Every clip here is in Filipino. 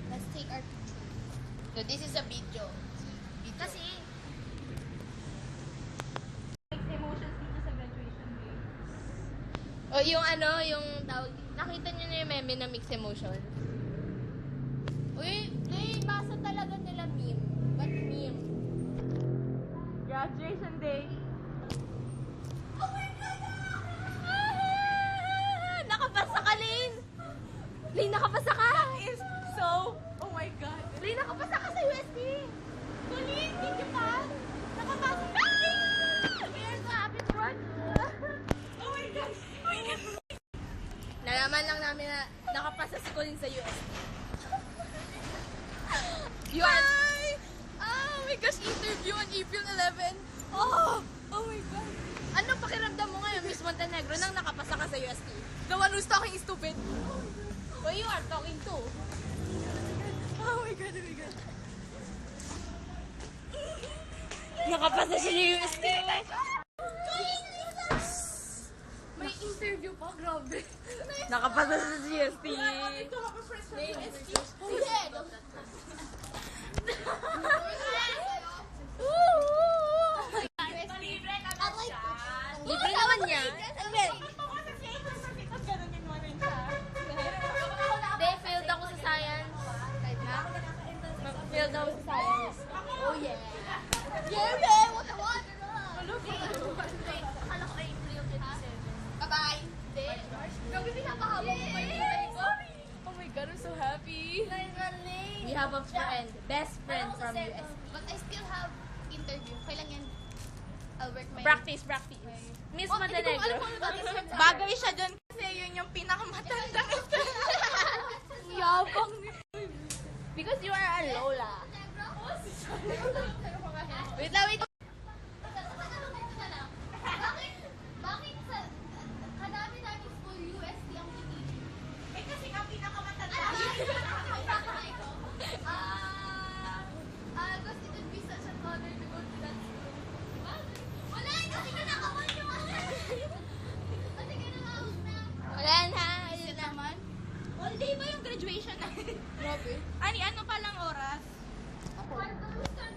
Let's take our picture. So, this is a video. Kasi, Emotions dito sa graduation day. O, yung yung tawag, nakita niyo na yung meme na mixed emotions? Uy, basa talaga nila meme. Ba't meme? Graduation day. Oh my God! Nakapasa ka, Lane! Lane, nakapasa ka! Is so, oh my God. Lane, nakapasa ka sa UST! Colleen, thank you pa. Nakapasok ka! We're so happy to watch! Oh my God. Oh my God. Nalaman lang namin na nakapasa si Colleen sa UST. Hi! Oh my gosh, interview on April 11. Oh my God. Anong pakiramdam mo ngayon, Miss Montenegro, nang nakapasa ka sa UST? The one who's talking is stupid. Who you are talking to? Oh my God, oh my God. Nakapasa siya sa UST! May interview pa, grabe. Nakapasa siya sa UST! Libre naman niya. Hindi, failed ako sa science. Failed ako sa science. Oh yeah. yeah, man! What the what? Akala ko April 27. Bye-bye! Grabe, pinapahaba mo pa yung tayo ko. Oh my God, I'm so happy. We have a friend, best friend from UST. But I still have interview. Kailan yan? I'll work my... Practice. Miss Montenegro. Bagay siya dyan kasi yun yung pinakamatandang Yabang. Because you are a Lola. Wait lang. Bakit sa kadami namin school UST ang pinili? Eh kasi ang pinakamatanda. Because it would be such an honor to go to that school. Wala, kasi kinakawan yung kasi kinakawan na. Wala na. Ayun na. naman? Hindi ba yung graduation na? Grabe. Ani, ano palang oras? Start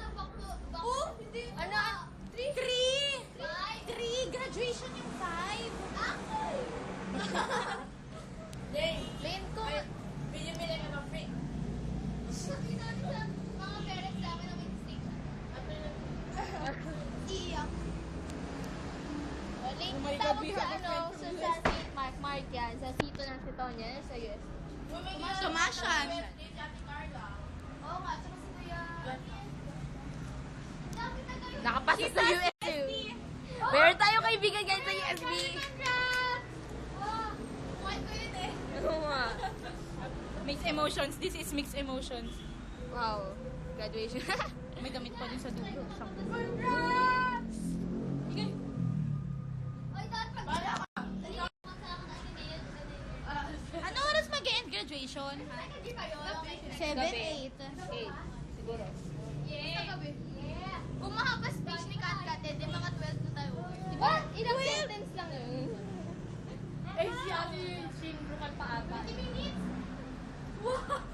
ang back. Oh, hindi. Ano? 3? 3 graduation yung 5. Lane ko. Will you be like a freak? Nakita ko sa mga parents namin na may distinction. Iiyak. Lane, Oh my God, tawag we sa have a friend from sa St. Mark yan, sa sito ng si Tonya, sa US. Sumasyan. Oo nga, tsaka si Kuya. Dami na kayo. Nakapasa sa UST. Meron tayo kaibigan guys sa USB. Congrats! Oh, white ko yun eh. Oo nga. Mixed emotions. This is mixed emotions. Wow. Graduation. May damit pa din sa dulo. Congrats! Oy, dahil pag... Dali ka sa akin na email. Ano oras mag-end graduation? Hindi pa yun. 7, 8. Siguro. Sa gabi. Yeah. Kung mahaba speech ni Kat, di mga 12 na tayo. Diba? Ilang sentence lang yun. Eh, si Ate Shin Rukan pa ata. 20 minutes? Wow!